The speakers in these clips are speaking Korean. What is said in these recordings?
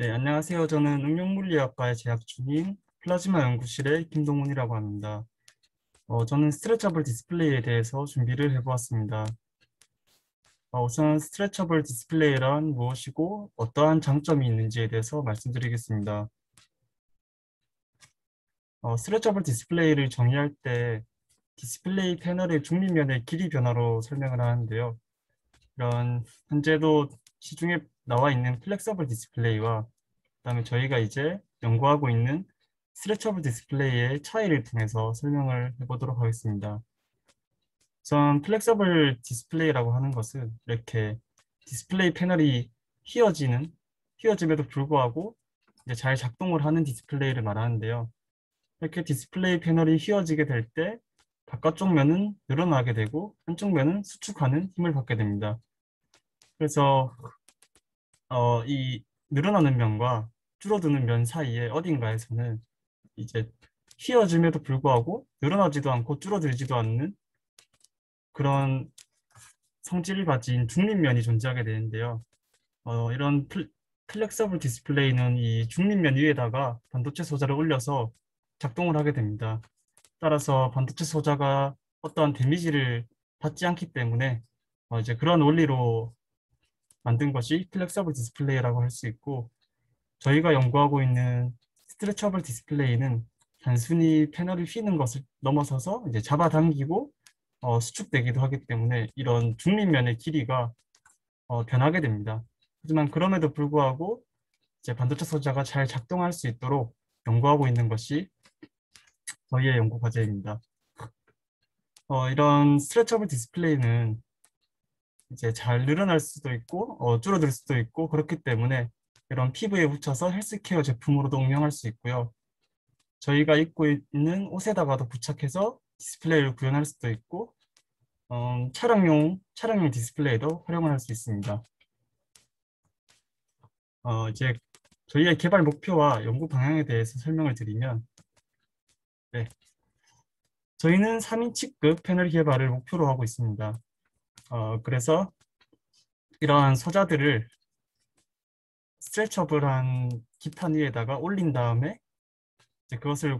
네, 안녕하세요. 저는 응용물리학과에 재학 중인 플라즈마 연구실의 김동훈이라고 합니다. 저는 스트레쳐블 디스플레이에 대해서 준비를 해보았습니다. 우선 스트레쳐블 디스플레이란 무엇이고 어떠한 장점이 있는지에 대해서 말씀드리겠습니다. 스트레쳐블 디스플레이를 정의할 때 디스플레이 패널의 중립면의 길이 변화로 설명을 하는데요. 이런 현재도 시중에 나와 있는 플렉서블 디스플레이와 그다음에 저희가 이제 연구하고 있는 스트레쳐블 디스플레이의 차이를 통해서 설명을 해보도록 하겠습니다. 우선 플렉서블 디스플레이라고 하는 것은 이렇게 디스플레이 패널이 휘어짐에도 불구하고 이제 잘 작동을 하는 디스플레이를 말하는데요. 이렇게 디스플레이 패널이 휘어지게 될 때 바깥쪽 면은 늘어나게 되고 한쪽 면은 수축하는 힘을 받게 됩니다. 그래서 이 늘어나는 면과 줄어드는 면 사이에 어딘가에서는 이제 휘어짐에도 불구하고 늘어나지도 않고 줄어들지도 않는 그런 성질을 가진 중립면이 존재하게 되는데요. 이런 플렉서블 디스플레이는 이 중립면 위에다가 반도체 소자를 올려서 작동을 하게 됩니다. 따라서 반도체 소자가 어떠한 데미지를 받지 않기 때문에 이제 그런 원리로 만든 것이 플렉서블 디스플레이라고 할 수 있고, 저희가 연구하고 있는 스트레쳐블 디스플레이는 단순히 패널이 휘는 것을 넘어서서 이제 잡아당기고 수축되기도 하기 때문에 이런 중립면의 길이가 변하게 됩니다. 하지만 그럼에도 불구하고 이제 반도체 소자가 잘 작동할 수 있도록 연구하고 있는 것이 저희의 연구 과제입니다. 이런 스트레쳐블 디스플레이는 이제 잘 늘어날 수도 있고 줄어들 수도 있고 그렇기 때문에 이런 피부에 붙여서 헬스케어 제품으로도 응용할 수 있고요. 저희가 입고 있는 옷에다가도 부착해서 디스플레이를 구현할 수도 있고 차량용 디스플레이도 활용을 할 수 있습니다. 이제 저희의 개발 목표와 연구 방향에 대해서 설명을 드리면, 네, 저희는 3인치급 패널 개발을 목표로 하고 있습니다. 그래서 이러한 소자들을 스트레쳐블한 기판 위에다가 올린 다음에 이제 그것을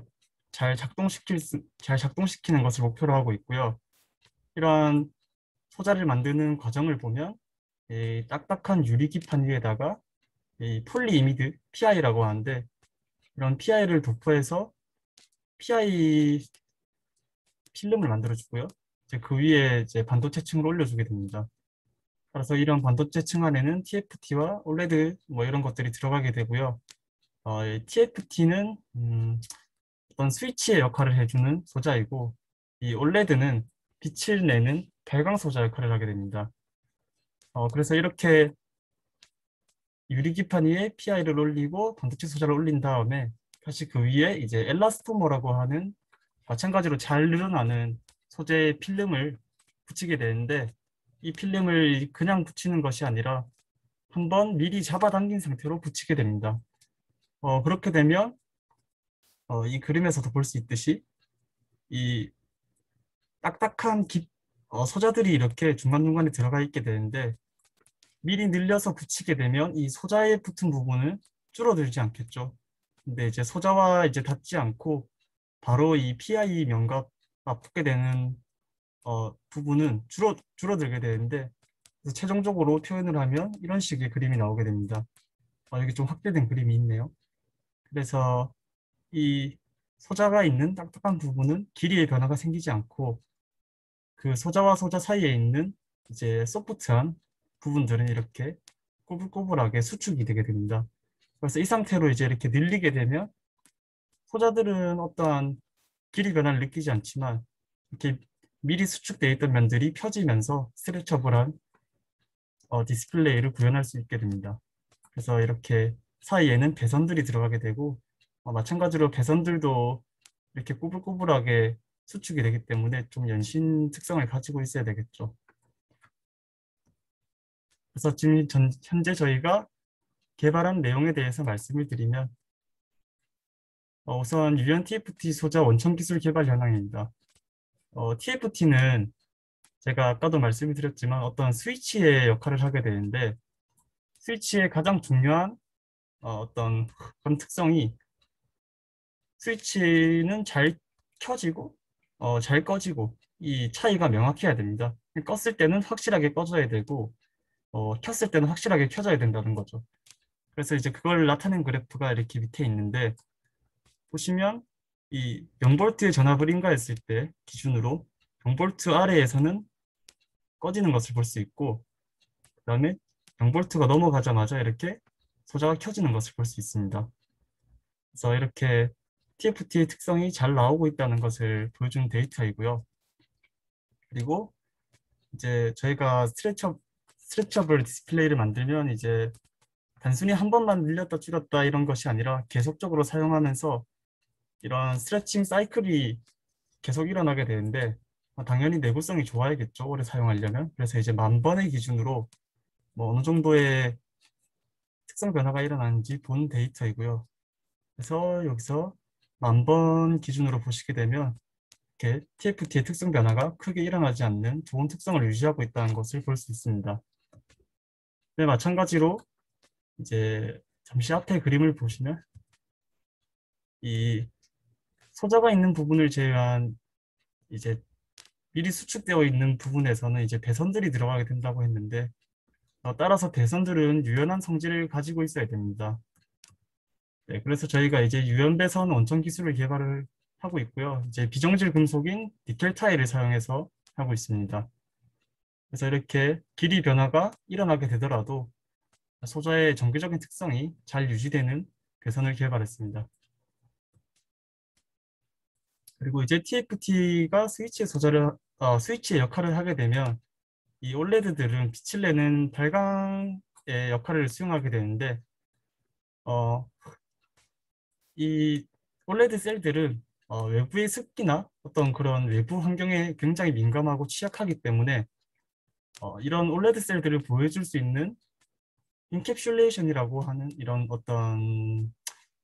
잘 작동시키는 것을 목표로 하고 있고요. 이러한 소자를 만드는 과정을 보면 이 딱딱한 유리기판 위에다가 이 폴리이미드 PI라고 하는데, 이런 PI를 도포해서 PI 필름을 만들어주고요. 이제 그 위에 이제 반도체층을 올려주게 됩니다. 따라서 이런 반도체층 안에는 TFT와 OLED 뭐 이런 것들이 들어가게 되고요. TFT는 어떤 스위치의 역할을 해주는 소자이고, 이 OLED는 빛을 내는 발광 소자 역할을 하게 됩니다. 그래서 이렇게 유리기판 위에 PI를 올리고 반도체 소자를 올린 다음에 다시 그 위에 이제 엘라스토머라고 하는 마찬가지로 잘 늘어나는 소재의 필름을 붙이게 되는데, 이 필름을 그냥 붙이는 것이 아니라 한번 미리 잡아당긴 상태로 붙이게 됩니다. 그렇게 되면 이 그림에서도 볼 수 있듯이 이 딱딱한 소자들이 이렇게 중간중간에 들어가 있게 되는데, 미리 늘려서 붙이게 되면 이 소자에 붙은 부분은 줄어들지 않겠죠. 근데 이제 소자와 이제 닿지 않고 바로 이 PI 면과 맞붙게 되는 부분은 줄어들게 되는데, 그래서 최종적으로 표현을 하면 이런 식의 그림이 나오게 됩니다. 여기 좀 확대된 그림이 있네요. 그래서 이 소자가 있는 딱딱한 부분은 길이의 변화가 생기지 않고, 그 소자와 소자 사이에 있는 이제 소프트한 부분들은 이렇게 꼬불꼬불하게 수축이 되게 됩니다. 그래서 이 상태로 이제 이렇게 늘리게 되면 소자들은 어떠한 길이 변화를 느끼지 않지만 이렇게 미리 수축되어 있던 면들이 펴지면서 스트레쳐블한 디스플레이를 구현할 수 있게 됩니다. 그래서 이렇게 사이에는 배선들이 들어가게 되고, 마찬가지로 배선들도 이렇게 꼬불꼬불하게 수축이 되기 때문에 좀 연신 특성을 가지고 있어야 되겠죠. 그래서 지금 현재 저희가 개발한 내용에 대해서 말씀을 드리면, 우선 유연 TFT 소자 원천 기술 개발 현황입니다. TFT는 제가 아까도 말씀을 드렸지만 어떤 스위치의 역할을 하게 되는데, 스위치의 가장 중요한 어떤 그런 특성이 스위치는 잘 켜지고 잘 꺼지고 이 차이가 명확해야 됩니다. 껐을 때는 확실하게 꺼져야 되고 켰을 때는 확실하게 켜져야 된다는 거죠. 그래서 이제 그걸 나타낸 그래프가 이렇게 밑에 있는데 보시면 이 0볼트의 전압을 인가했을 때 기준으로 0볼트 아래에서는 꺼지는 것을 볼 수 있고 그다음에 0볼트가 넘어가자마자 이렇게 소자가 켜지는 것을 볼 수 있습니다. 그래서 이렇게 TFT의 특성이 잘 나오고 있다는 것을 보여주는 데이터이고요. 그리고 이제 저희가 스트레쳐블 디스플레이를 만들면 이제 단순히 한 번만 늘렸다 줄였다 이런 것이 아니라 계속적으로 사용하면서 이런 스트레칭 사이클이 계속 일어나게 되는데 당연히 내구성이 좋아야겠죠. 오래 사용하려면. 그래서 이제 10,000번의 기준으로 뭐 어느 정도의 특성 변화가 일어나는지 본 데이터이고요. 그래서 여기서 10,000번 기준으로 보시게 되면 이렇게 TFT의 특성 변화가 크게 일어나지 않는 좋은 특성을 유지하고 있다는 것을 볼 수 있습니다. 네, 마찬가지로 이제 잠시 앞에 그림을 보시면 이 소자가 있는 부분을 제외한 이제 미리 수축되어 있는 부분에서는 이제 배선들이 들어가게 된다고 했는데 따라서 배선들은 유연한 성질을 가지고 있어야 됩니다. 네, 그래서 저희가 이제 유연 배선 원천 기술을 개발을 하고 있고요. 이제 비정질 금속인 니켈 타일을 사용해서 하고 있습니다. 그래서 이렇게 길이 변화가 일어나게 되더라도 소자의 정기적인 특성이 잘 유지되는 배선을 개발했습니다. 그리고 이제 TFT가 스위치의 역할을 하게 되면 이 올레드들은 빛을 내는 발광의 역할을 수행하게 되는데 어, 이 올레드 셀들은 외부의 습기나 어떤 그런 외부 환경에 굉장히 민감하고 취약하기 때문에 이런 올레드 셀들을 보여줄 수 있는 인캡슐레이션이라고 하는 이런 어떤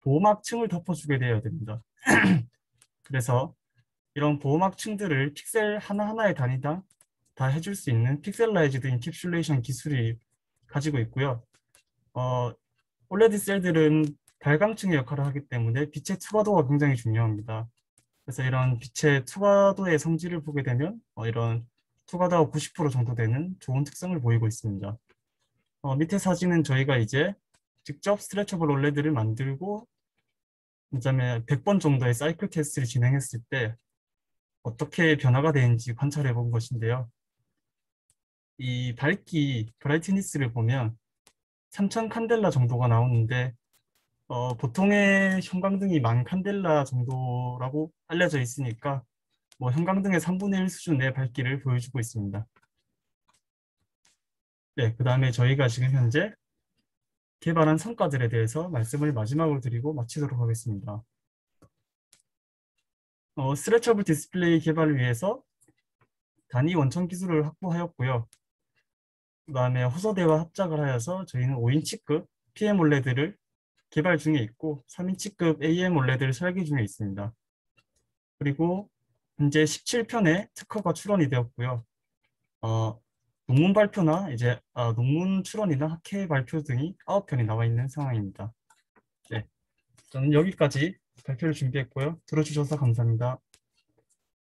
보호막층을 덮어주게 되어야 됩니다. 그래서 이런 보호막층들을 픽셀 하나하나의 단위당 다 해줄 수 있는 픽셀라이즈드 인캡슐레이션 기술이 가지고 있고요. 어, 올레드 셀들은 발광층의 역할을 하기 때문에 빛의 투과도가 굉장히 중요합니다. 그래서 이런 빛의 투과도의 성질을 보게 되면 이런 투과도가 90% 정도 되는 좋은 특성을 보이고 있습니다. 밑에 사진은 저희가 이제 직접 스트레쳐블 올레드를 만들고 그다음에 100번 정도의 사이클 테스트를 진행했을 때 어떻게 변화가 되는지 관찰해 본 것인데요. 이 밝기, 브라이트니스를 보면 3000 칸델라 정도가 나오는데 보통의 형광등이 10,000 칸델라 정도라고 알려져 있으니까 뭐 형광등의 3분의 1 수준의 밝기를 보여주고 있습니다. 네, 그 다음에 저희가 지금 현재 개발한 성과들에 대해서 말씀을 마지막으로 드리고 마치도록 하겠습니다. 스트레쳐블 디스플레이 개발을 위해서 단위 원천 기술을 확보하였고요. 그 다음에 호서대와 합작을 하여서 저희는 5인치급 PM 올레드를 개발 중에 있고 3인치급 AM 올레드를 설계 중에 있습니다. 그리고 현재 17편의 특허가 출원이 되었고요. 어, 논문 발표나 이제 논문 출원이나 학회 발표 등이 9편이 나와 있는 상황입니다. 네, 저는 여기까지 발표를 준비했고요. 들어주셔서 감사합니다.